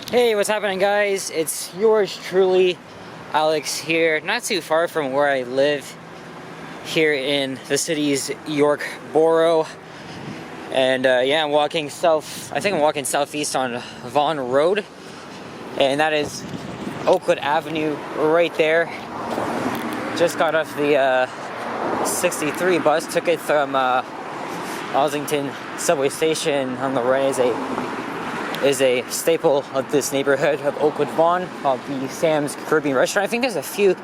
Hey, what's happening, guys? It's yours truly, Alex here, not too far from where I live here in the city's York Borough. And yeah, I'm walking south. I think I'm walking southeast on Vaughan Road, and that is Oakwood Avenue right there. Just got off the 63 bus, took it from Ossington subway station. On the right is a staple of this neighborhood of Oakwood Vaughan called the Sam's Caribbean Restaurant. I think there's a few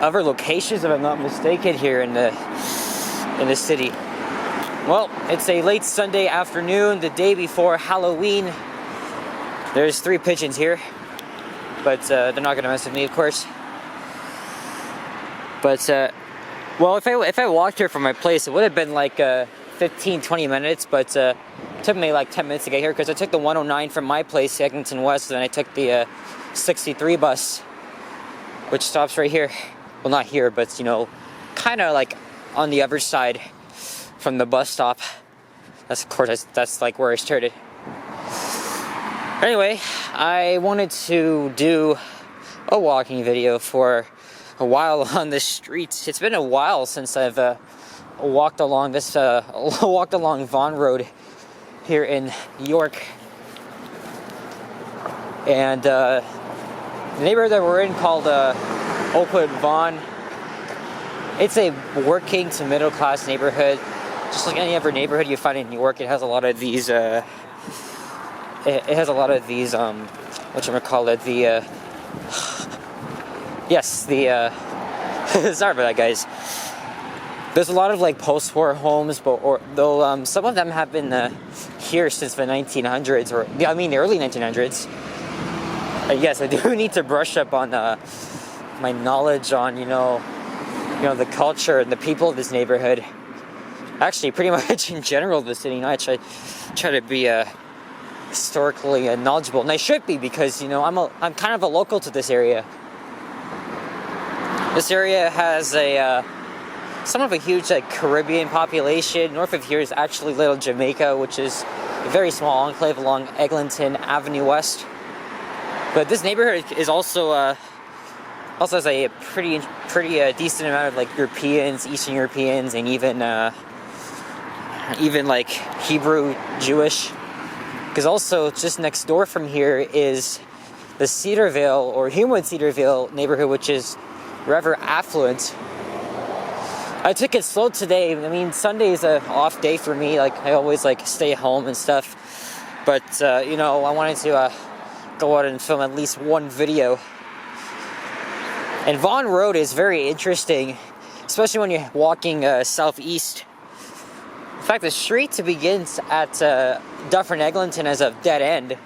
other locations, if I'm not mistaken, here in the city. Well, it's a late Sunday afternoon, the day before Halloween. There's 3 pigeons here, but they're not gonna mess with me, of course. But well, if I walked here from my place, it would have been like 15-20 minutes, but it took me like 10 minutes to get here because I took the 109 from my place, Eglinton West, and then I took the 63 bus, which stops right here. Well, not here, but you know, kind of like on the other side from the bus stop. That's, of course, that's like where I started. Anyway, I wanted to do a walking video for a while on the streets. It's been a while since I've walked along Vaughan Road here in York, and the neighborhood that we're in called Oakwood Vaughan. It's a working to middle class neighborhood, just like any other neighborhood you find in New York. It has a lot of these. It has a lot of these. Whatchamacallit, the yes, the sorry about that, guys. There's a lot of like post-war homes, though some of them have been here since the 1900s, or I mean the early 1900s. Yes, I do need to brush up on my knowledge on you know the culture and the people of this neighborhood. Actually, pretty much in general, the city. I try to be historically knowledgeable, and I should be, because you know I'm kind of a local to this area. This area has somewhat of a huge Caribbean population. North of here is actually Little Jamaica, which is a very small enclave along Eglinton Avenue West. But this neighborhood is also has a pretty decent amount of like Europeans, Eastern Europeans, and even like Hebrew Jewish. Because also just next door from here is the Cedarville or Humewood Cedarville neighborhood, which is rather affluent. I took it slow today. I mean, Sunday is an off day for me. Like, I always stay home and stuff. But you know, I wanted to go out and film at least one video. And Vaughan Road is very interesting, especially when you're walking southeast. In fact, the street begins at Dufferin Eglinton as a dead end,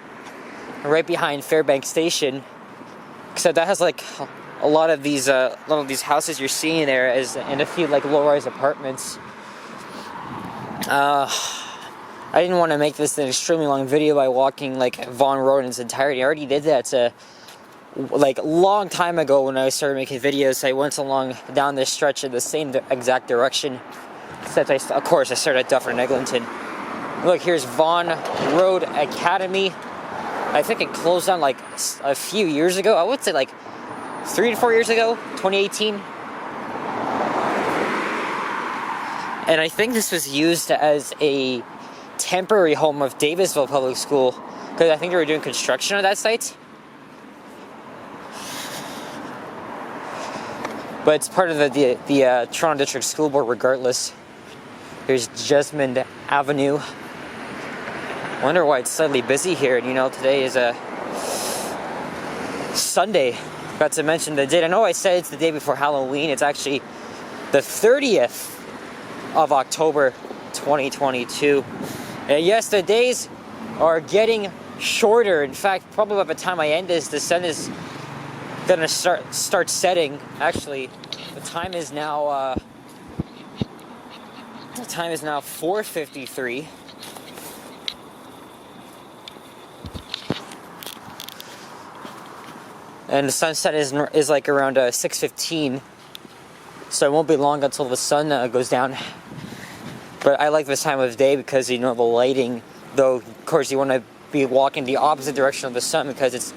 right behind Fairbank Station. So that has like a lot of these houses you're seeing there, and a few like low-rise apartments. I didn't want to make this an extremely long video by walking like Vaughan Road in its entirety. I already did that like a long time ago when I started making videos. I went along down this stretch in the same exact direction, except of course I started at Dufferin Eglinton. Look, here's Vaughan Road Academy. I think it closed down like a few years ago. I would say like 3 to 4 years ago, 2018. And I think this was used as a temporary home of Davisville Public School, because I think they were doing construction on that site. But it's part of the Toronto District School Board regardless. Here's Jesmond Avenue. I wonder why it's slightly busy here. And you know, today is a Sunday. Forgot to mention the date. I know I said it's the day before Halloween. It's actually the 30th of October 2022. And yes, the days are getting shorter. In fact, probably by the time I end this, the sun is gonna start setting. Actually, the time is now 4:53. And the sunset is like around 6:15, so it won't be long until the sun goes down. But I like this time of day because, you know, the lighting, though, of course, you want to be walking the opposite direction of the sun because it's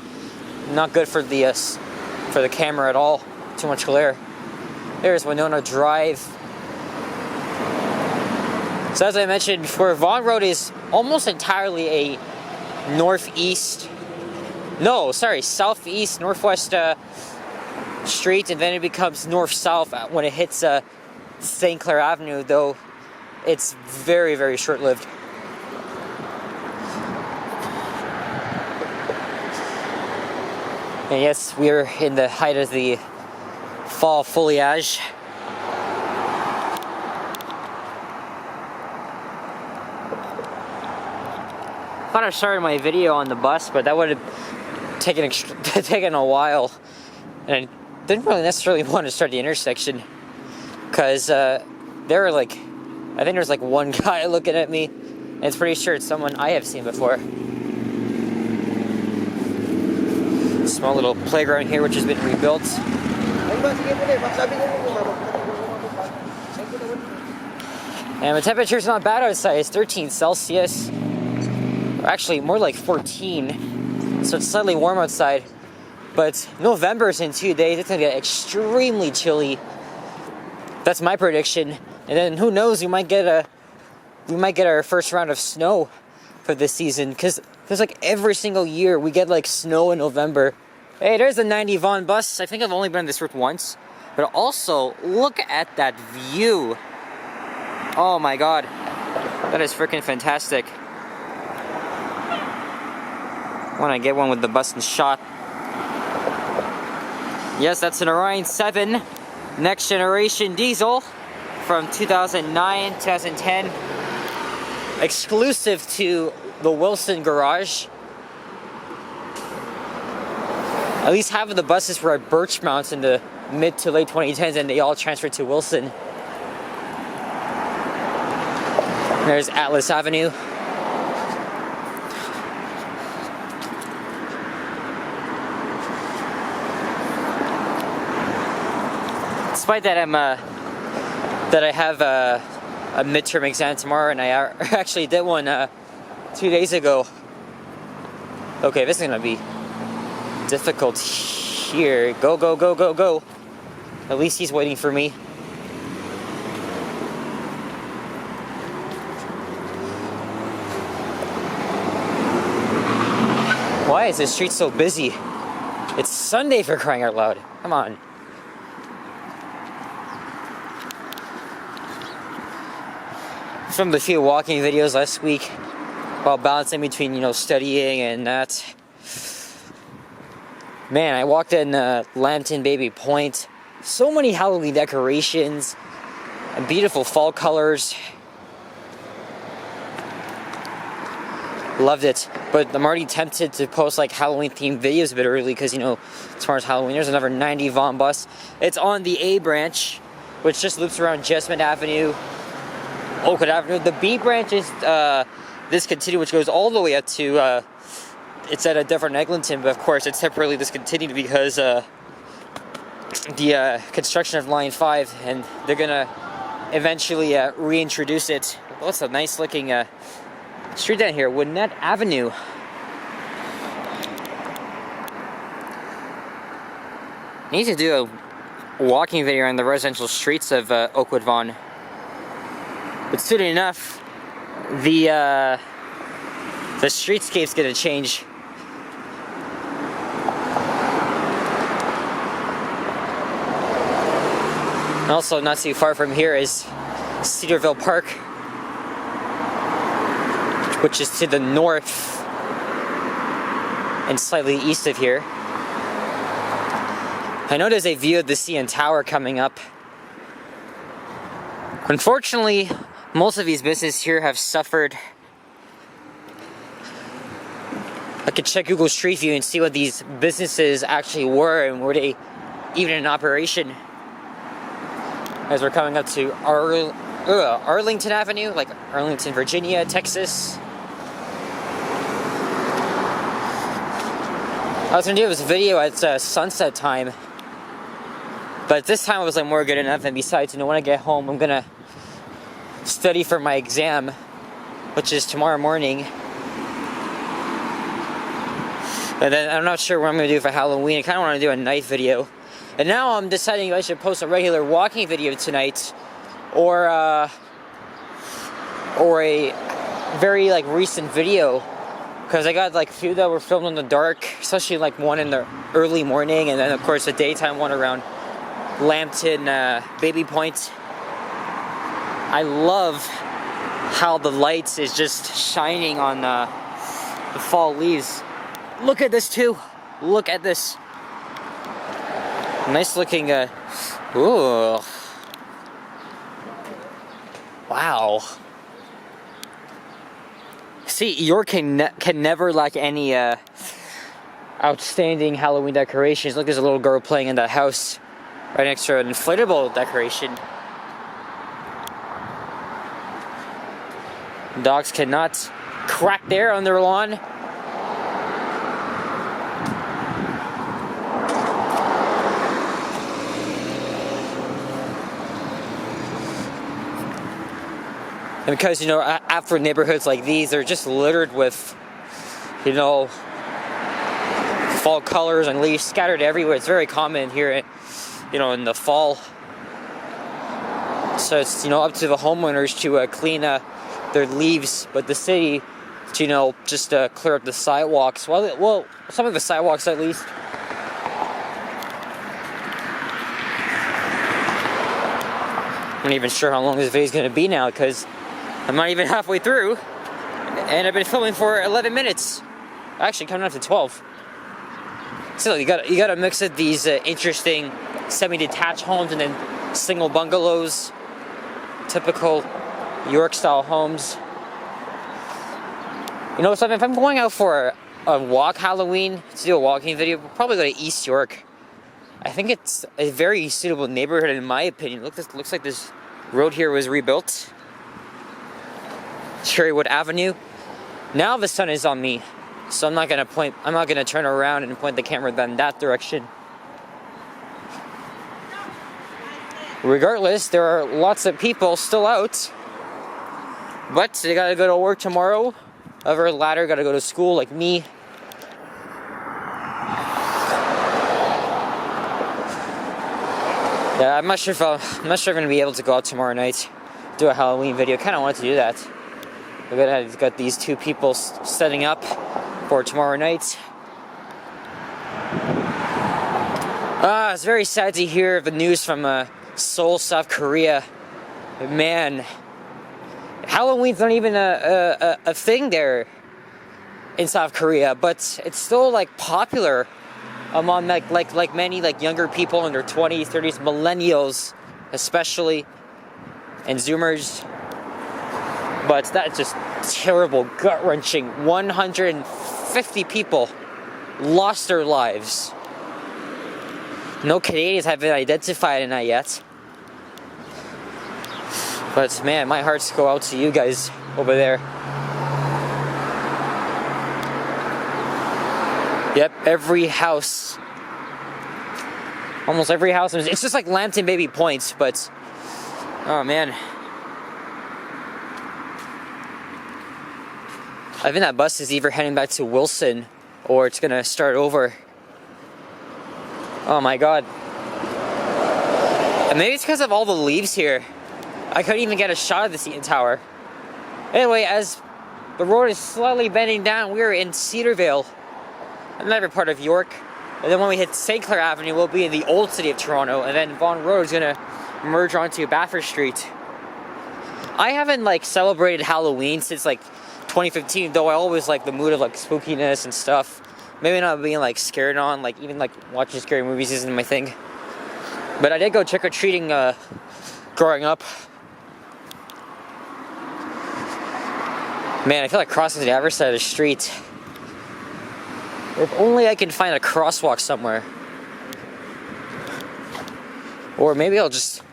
not good for the camera at all. Too much glare. There's Winona Drive. So as I mentioned before, Vaughan Road is almost entirely a southeast, northwest street, and then it becomes north-south when it hits St. Clair Avenue, though it's very, very short-lived. And yes, we're in the height of the fall foliage. I thought I started my video on the bus, but that would have taken a while, and I didn't really necessarily want to start the intersection because there were I think there's one guy looking at me, and it's pretty sure it's someone I have seen before. Small little playground here, which has been rebuilt. And the temperature's not bad outside. It's 13 Celsius. Actually, more like 14. So it's slightly warm outside. But November's in 2 days. It's gonna get extremely chilly. That's my prediction. And then who knows? We might get our first round of snow for this season. Because there's every single year we get snow in November. Hey, there's the 90 Vaughan bus. I think I've only been on this route once. But also, look at that view. Oh my god. That is freaking fantastic. When I get one with the bus and shot. Yes, that's an Orion 7 next generation diesel from 2009, 2010. Exclusive to the Wilson garage. At least half of the buses were at Birchmount in the mid to late 2010s, and they all transferred to Wilson. There's Atlas Avenue. Despite that I have a midterm exam tomorrow, and I actually did one 2 days ago. Okay, this is gonna be difficult here. Go, go, go, go, go. At least he's waiting for me. Why is this street so busy? It's Sunday, for crying out loud. Come on. Filmed a few walking videos last week while balancing between, studying and that. Man, I walked in Lambton Baby Point. So many Halloween decorations and beautiful fall colors. Loved it. But I'm already tempted to post Halloween themed videos a bit early because, tomorrow's Halloween. There's another 90 Vaughan bus. It's on the A branch, which just loops around Jessamine Avenue, Oakwood Avenue. The B branch is discontinued, which goes all the way up to it's at a different Eglinton, but of course it's temporarily discontinued because the construction of Line 5, and they're gonna eventually reintroduce it. Oh, it's a nice looking street down here, Woodnett Avenue. I need to do a walking video on the residential streets of Oakwood Vaughan. But soon enough, the streetscape's gonna change. And also, not too far from here is Cedarville Park, which is to the north and slightly east of here. I know there's a view of the CN Tower coming up. Unfortunately, most of these businesses here have suffered. I could check Google Street View and see what these businesses actually were and were they even in operation. As we're coming up to Arlington Avenue, Arlington, Virginia, Texas. I was gonna do this video at sunset time, but this time it was more good enough. And besides, when I get home, I'm gonna study for my exam, which is tomorrow morning. And then I'm not sure what I'm going to do for Halloween. I kind of want to do a night video. And now I'm deciding if I should post a regular walking video tonight, or a very like recent video, because I got like a few that were filmed in the dark, especially like one in the early morning, and then of course a daytime one around Lambton, Baby Point. I love how the lights is just shining on the fall leaves. Look at this too. Look at this. Nice looking, ooh. Wow. See, York can never lack any outstanding Halloween decorations. Look, there's a little girl playing in the house right next to an inflatable decoration. Dogs cannot crack there on their lawn. And because, you know, after neighborhoods like these, they're just littered with, you know, fall colors and leaves scattered everywhere. It's very common here, you know, in the fall. So it's, you know, up to the homeowners to clean their leaves, but the city to, you know, just clear up the sidewalks. Well, some of the sidewalks at least. I'm not even sure how long this video is going to be now, because I'm not even halfway through, and I've been filming for 11 minutes. Actually, coming up to 12. So you gotta mix it, these interesting semi-detached homes and then single bungalows, typical York-style homes. You know something? If I'm going out for a walk Halloween, to do a walking video, we'll probably go to East York. I think it's a very suitable neighborhood in my opinion. Look, this looks like this road here was rebuilt. Cherrywood Avenue. Now the sun is on me, so I'm not gonna turn around and point the camera in that direction. Regardless, there are lots of people still out, but they gotta go to work tomorrow. Other latter gotta go to school like me. Yeah, I'm not sure if I'm gonna be able to go out tomorrow night, do a Halloween video. Kind of wanted to do that. I've got these two people setting up for tomorrow night. It's very sad to hear the news from Seoul, South Korea. Man, Halloween's not even a thing there in South Korea, but it's still like popular among like many like younger people in their 20s, 30s, millennials especially, and Zoomers. But that's just terrible, gut-wrenching. 150 people lost their lives. No Canadians have been identified in that yet. But man, my hearts go out to you guys over there. Yep, every house. Almost every house. It's just like Lambton Baby Point, but oh man. I think that bus is either heading back to Wilson or it's gonna start over. Oh my god. And maybe it's because of all the leaves here. I couldn't even get a shot of the CN Tower. Anyway, as the road is slightly bending down, we're in Cedarvale, another part of York. And then when we hit St. Clair Avenue, we'll be in the old city of Toronto. And then Vaughan Road is gonna merge onto Bathurst Street. I haven't like celebrated Halloween since like 2015, though I always like the mood of like spookiness and stuff. Maybe not being like scared on, like even like watching scary movies isn't my thing. But I did go trick-or-treating growing up. Man, I feel like crossing to the other side of the street. If only I can find a crosswalk somewhere. Or maybe I'll just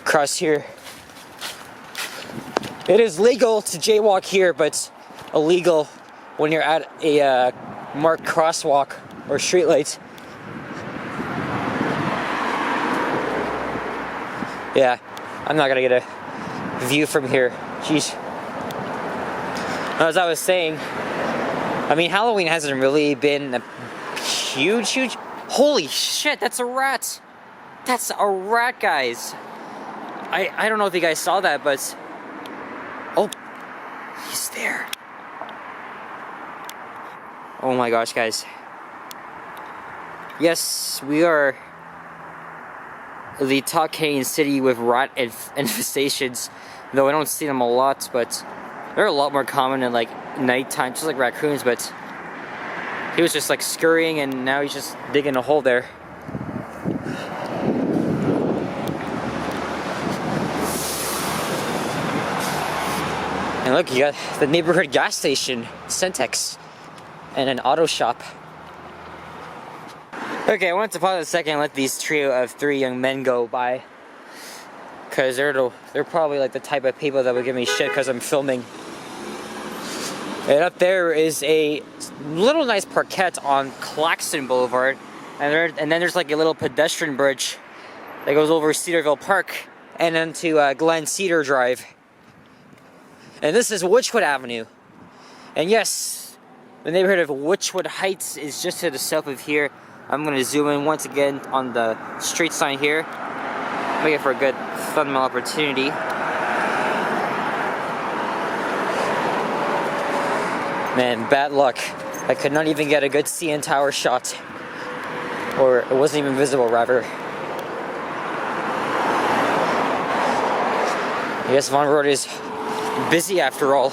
cross here. It is legal to jaywalk here, but illegal when you're at a marked crosswalk or street light. Yeah, I'm not gonna get a view from here. Jeez. As I was saying, I mean, Halloween hasn't really been huge, huge. Holy shit, that's a rat. That's a rat, guys. I don't know if you guys saw that, but... Oh, he's there. Oh my gosh, guys. Yes, we are the top Canadian city with rat infestations. Though I don't see them a lot, but they're a lot more common in like nighttime, just like raccoons. But he was just like scurrying, and now he's just digging a hole there. And look, you got the neighborhood gas station, Centex, and an auto shop. Okay, I wanted to pause a second and let these trio of 3 young men go by. Because they're probably like the type of people that would give me shit because I'm filming. And up there is a little nice parkette on Claxton Boulevard. And then there's like a little pedestrian bridge that goes over Cedarville Park and then to Glen Cedar Drive. And this is Witchwood Avenue. And yes, the neighborhood of Witchwood Heights is just to the south of here. I'm going to zoom in once again on the street sign here. Make it for a good thumbnail opportunity. Man, bad luck. I could not even get a good CN Tower shot. Or it wasn't even visible, rather. Yes, Vaughan Road is busy after all.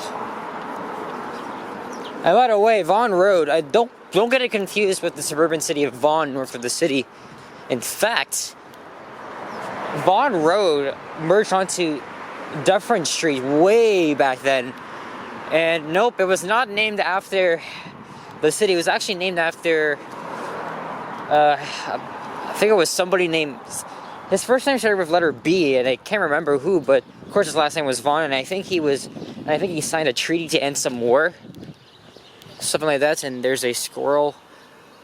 And by the way, Vaughan Road, don't get it confused with the suburban city of Vaughan north of the city. In fact, Vaughan Road merged onto Dufferin Street way back then. And nope, it was not named after the city. It was actually named after, I think it was somebody named, his first name started with letter B, and I can't remember who, but of course his last name was Vaughan, and I think he signed a treaty to end some war. Something like that, and there's a squirrel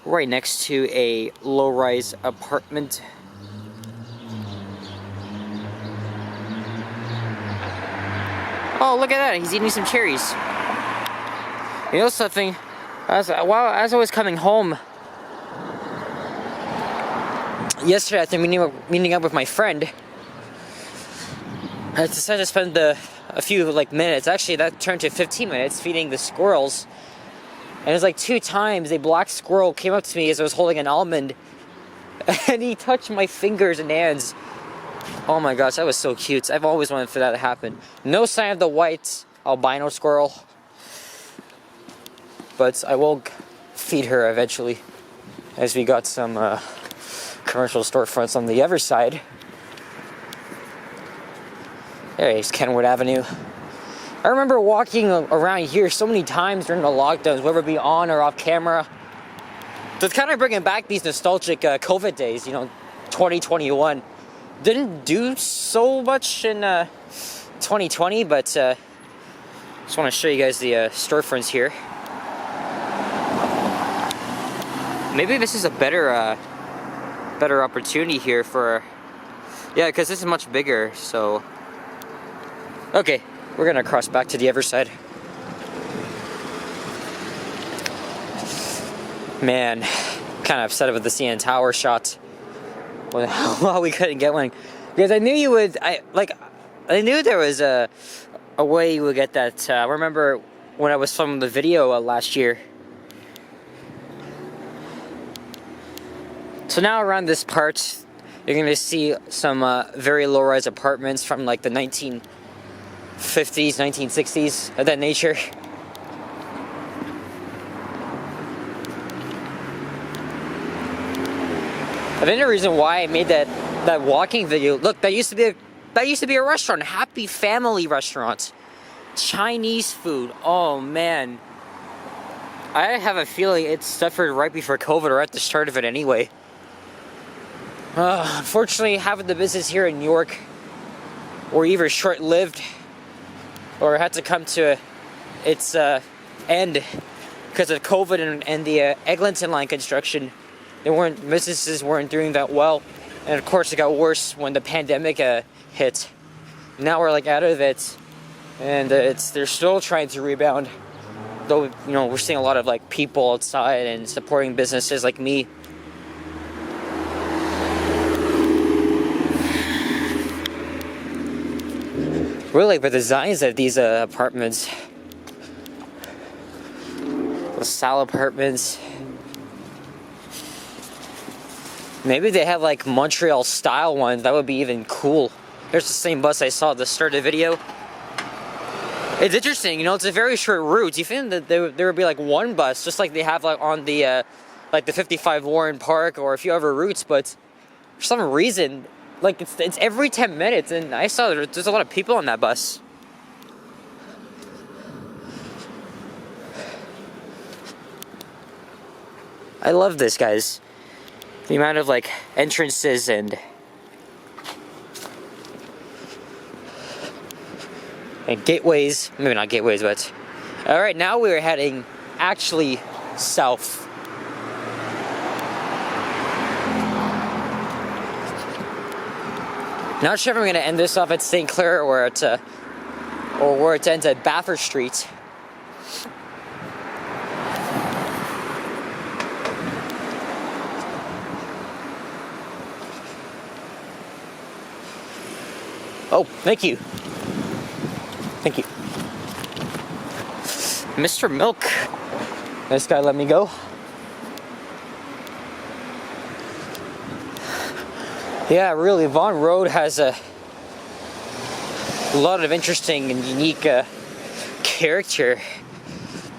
right next to a low-rise apartment. Oh, look at that, he's eating some cherries. You know something? As I was coming home yesterday after meeting up with my friend, I decided to spend a few minutes, actually that turned to 15 minutes, feeding the squirrels. And it was like 2 times a black squirrel came up to me as I was holding an almond, and he touched my fingers and hands. Oh my gosh, that was so cute. I've always wanted for that to happen. No sign of the white albino squirrel, but I will feed her eventually, as we got some commercial storefronts on the other side. There's Kenwood Avenue. I remember walking around here so many times during the lockdowns, whether it be on or off camera. So it's kind of bringing back these nostalgic COVID days, 2021. Didn't do so much in 2020, but just want to show you guys the storefronts here. Maybe this is a better opportunity here for, yeah, because this is much bigger, so. Okay. We're gonna cross back to the other side. Man, kind of upset with the CN Tower shot. Well, we couldn't get one because I knew you would. I knew there was a way you would get that. I remember when I was filming the video last year. So now around this part, you're gonna see some very low-rise apartments from like the 1950s, 1960s, of that nature. I think the reason why I made that walking video, look, that used to be a restaurant, Happy Family Restaurant, Chinese food. Oh man, I have a feeling it suffered right before COVID or at the start of it anyway. Unfortunately, having the business here in New York were either short-lived or had to come to its end because of COVID and the Eglinton line construction. Businesses weren't doing that well, and of course it got worse when the pandemic hit. Now we're like out of it, and they're still trying to rebound. Though we're seeing a lot of like people outside and supporting businesses like me Really like the designs of these apartments. LaSalle apartments. Maybe they have like Montreal style ones. That would be even cool. Here's the same bus I saw at the start of the video. It's interesting, you know, it's a very short route. You think that there would be like one bus, just like they have like on the 55 Warren Park or a few other routes, but for some reason, like it's every 10 minutes, and I saw there's a lot of people on that bus. I love this, guys. The amount of like entrances and gateways. Maybe not gateways, but all right. Now we're heading actually south. Not sure if I'm gonna end this off at St. Clair or where it ends at Bathurst Street. Oh, thank you. Thank you. Mr. Milk. This guy let me go. Yeah, really, Vaughan Road has a lot of interesting and unique character.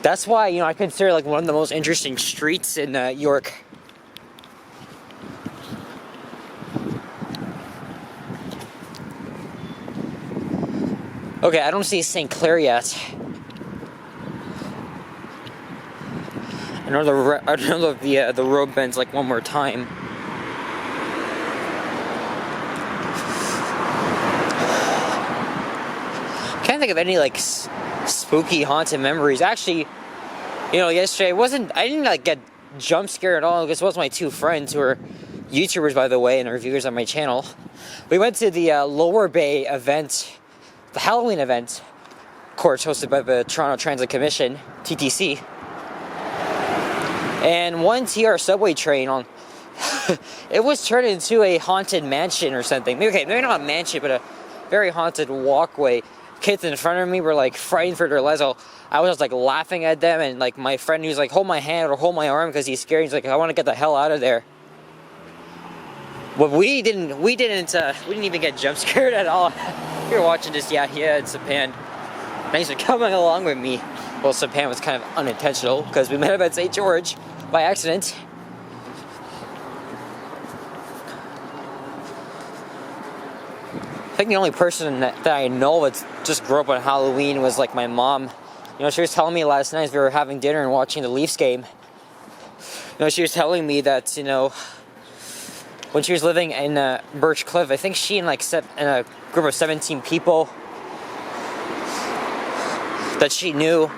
That's why, you know, I consider it like one of the most interesting streets in York. Okay, I don't see St. Clair yet. I know the road bends like one more time. Can't think of any like spooky haunted memories. Actually, you know, yesterday I didn't like get jump scared at all because it was my two friends who are YouTubers, by the way, and reviewers on my channel. We went to the Lower Bay event. The Halloween event, of course, hosted by the Toronto Transit Commission, TTC. And one TR subway train it was turned into a haunted mansion or something. Maybe not a mansion, but a very haunted walkway. Kids in front of me were like frightened for their lives. I was just like laughing at them, and like my friend, he was like, hold my hand or hold my arm because he's scared. He's like, I want to get the hell out of there. But we didn't even get jump scared at all. You're watching this, yeah, it's Sapan. Thanks for coming along with me. Well, Sapan was kind of unintentional because we met up at St. George by accident. I think the only person that I know that's just grew up on Halloween was like my mom. You know, she was telling me last night as we were having dinner and watching the Leafs game. You know, she was telling me that, you know, when she was living in Birch Cliff, I think she and a group of 17 people that she knew,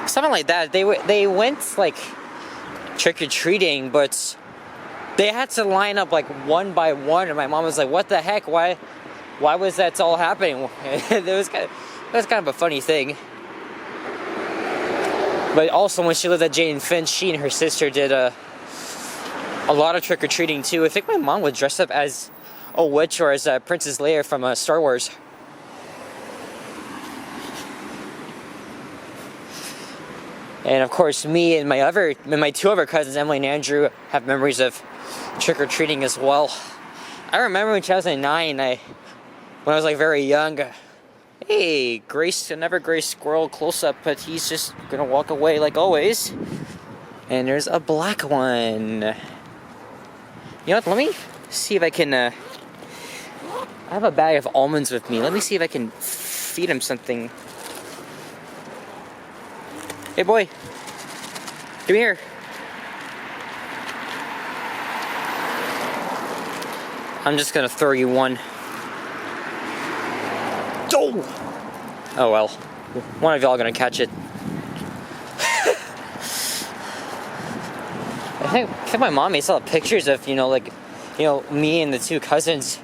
something like that. They went like trick-or-treating, but they had to line up like one by one, and my mom was like, "What the heck? Why was that all happening?" It was kind of a funny thing. But also, when she lived at Jane and Finch, she and her sister did a lot of trick-or-treating too. I think my mom was dressed up as a witch or as Princess Leia from Star Wars. And of course, me and my two other cousins, Emily and Andrew, have memories of trick-or-treating as well. I remember in 2009, when I was like very young, hey, another gray squirrel close-up, but he's just gonna walk away like always. And there's a black one. You know what, let me see if I can, I have a bag of almonds with me. Let me see if I can feed him something. Hey boy, come here. I'm just gonna throw you one. Oh well, one of y'all gonna catch it. I think my mom saw pictures of, me and the two cousins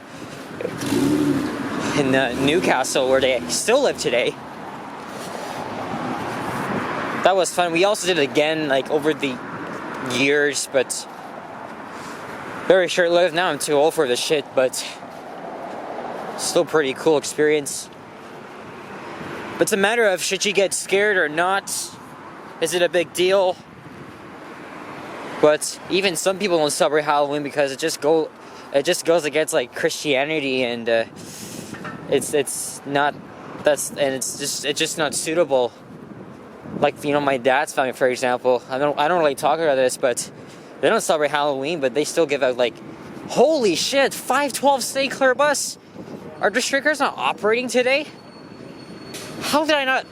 in Newcastle, where they still live today. That was fun. We also did it again, over the years, but very short-lived. Now I'm too old for this shit, but Still pretty cool experience. But it's a matter of should you get scared or not? Is it a big deal? But even some people don't celebrate Halloween because it just goes against like Christianity, and it's just not suitable. Like, you know, my dad's family, for example. I don't really talk about this, but they don't celebrate Halloween, but they still give out like, holy shit, 512 St. Clair bus. Are the streetcars not operating today? How did I not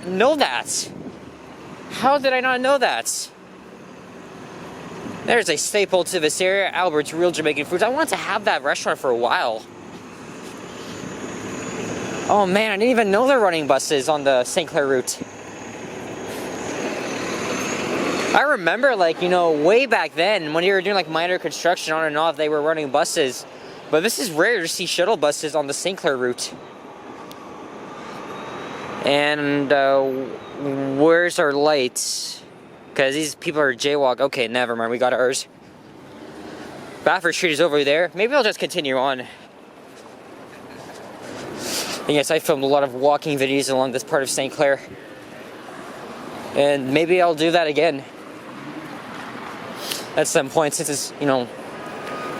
know that? How did I not know that? There's a staple to this area, Albert's Real Jamaican Foods. I wanted to have that restaurant for a while. Oh man, I didn't even know they're running buses on the St. Clair route. I remember, like, you know, way back then, when you were doing like minor construction on and off, they were running buses. But this is rare to see shuttle buses on the St. Clair route. And where's our lights? Because these people are jaywalk. Okay, never mind. We got ours. Baffert Street is over there. Maybe I'll just continue on. And yes, I filmed a lot of walking videos along this part of St. Clair. And maybe I'll do that again. At some point, since it's, you know,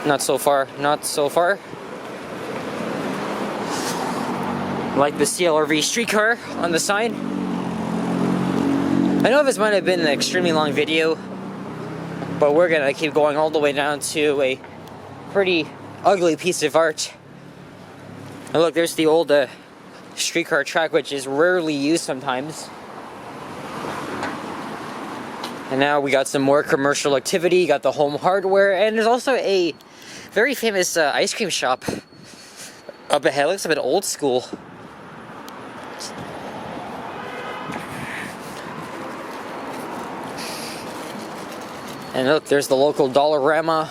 not so far. Not so far. Like the CLRV streetcar on the sign. I know this might have been an extremely long video, but we're gonna keep going all the way down to a pretty ugly piece of art. And look, there's the old streetcar track, which is rarely used sometimes. And now we got some more commercial activity, you got the Home Hardware, and there's also a very famous ice cream shop up ahead. It looks a bit old school. And look, there's the local Dollarama.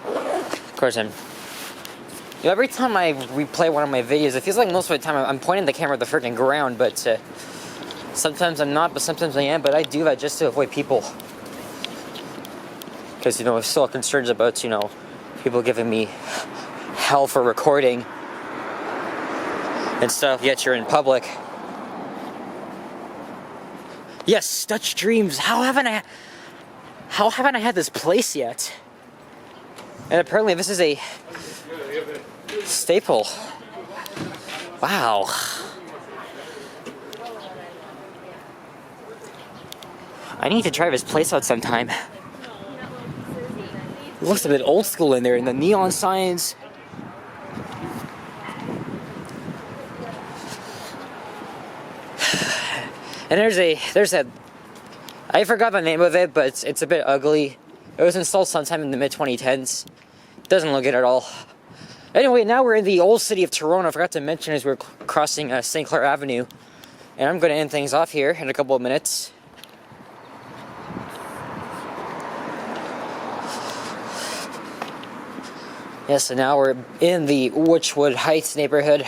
Of course, you know, every time I replay one of my videos, it feels like most of the time I'm pointing the camera at the freaking ground, but sometimes I'm not, but sometimes I am, but I do that just to avoid people. Because, you know, I'm still concerned about, you know, people giving me hell for recording and stuff, yet you're in public. Yes, Dutch Dreams. How haven't I had this place yet? And apparently this is a staple. Wow. I need to try this place out sometime. It looks a bit old school in there, and the neon signs. And there's a, I forgot the name of it, but it's a bit ugly. It was installed sometime in the mid-2010s. Doesn't look good at all. Anyway, now we're in the old city of Toronto. I forgot to mention as we're crossing St. Clair Avenue. And I'm going to end things off here in a couple of minutes. Yes, so now we're in the Witchwood Heights neighborhood,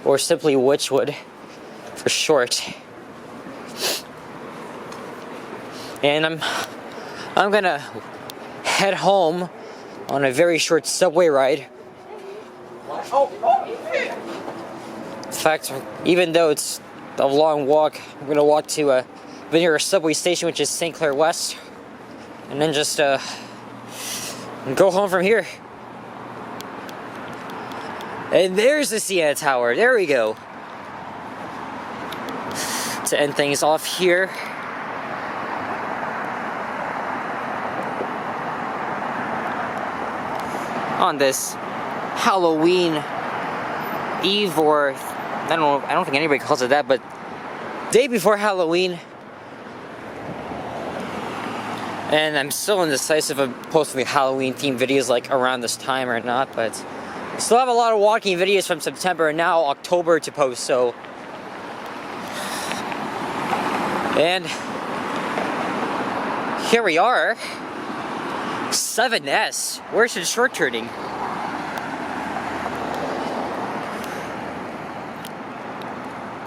or simply Witchwood for short. And I'm gonna head home on a very short subway ride. In fact, even though it's a long walk, I'm gonna walk to the nearest subway station, which is St. Clair West, and then just go home from here. And there's the Sienna Tower. There we go. To end things off here. On this Halloween Eve, or I don't think anybody calls it that, but day before Halloween. And I'm still indecisive of posting Halloween themed videos like around this time or not, but still have a lot of walking videos from September and now October to post, so. And here we are. 7S. Where's the short turning?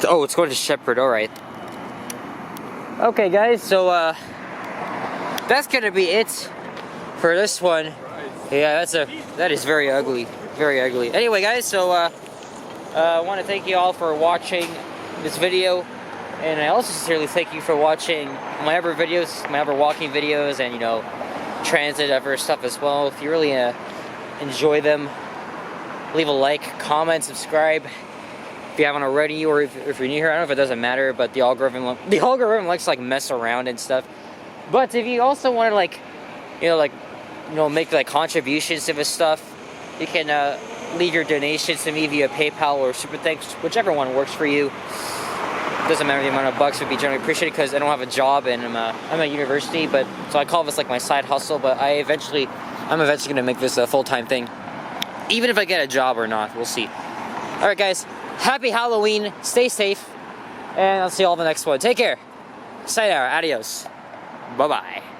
Oh, it's going to Shepherd. All right. Okay, guys. So that's gonna be it for this one. Yeah, that is very ugly. very ugly. Anyway, guys, so I want to thank you all for watching this video, and I also sincerely thank you for watching my other videos, my other walking videos, and, you know, transit other stuff as well. If you really enjoy them, leave a like, comment, subscribe if you haven't already, or if you're new here. I don't know if it doesn't matter, but the algorithm likes to like mess around and stuff. But if you also want to like make like contributions to this stuff, you can leave your donations to me via PayPal or Super Thanks, whichever one works for you. Doesn't matter, the amount of bucks would be generally appreciated, because I don't have a job and I'm at university, but so I call this like my side hustle. But I'm eventually gonna make this a full-time thing, even if I get a job or not. We'll see. All right, guys. Happy Halloween. Stay safe, and I'll see you all in the next one. Take care. Sayonara. Adios. Bye bye.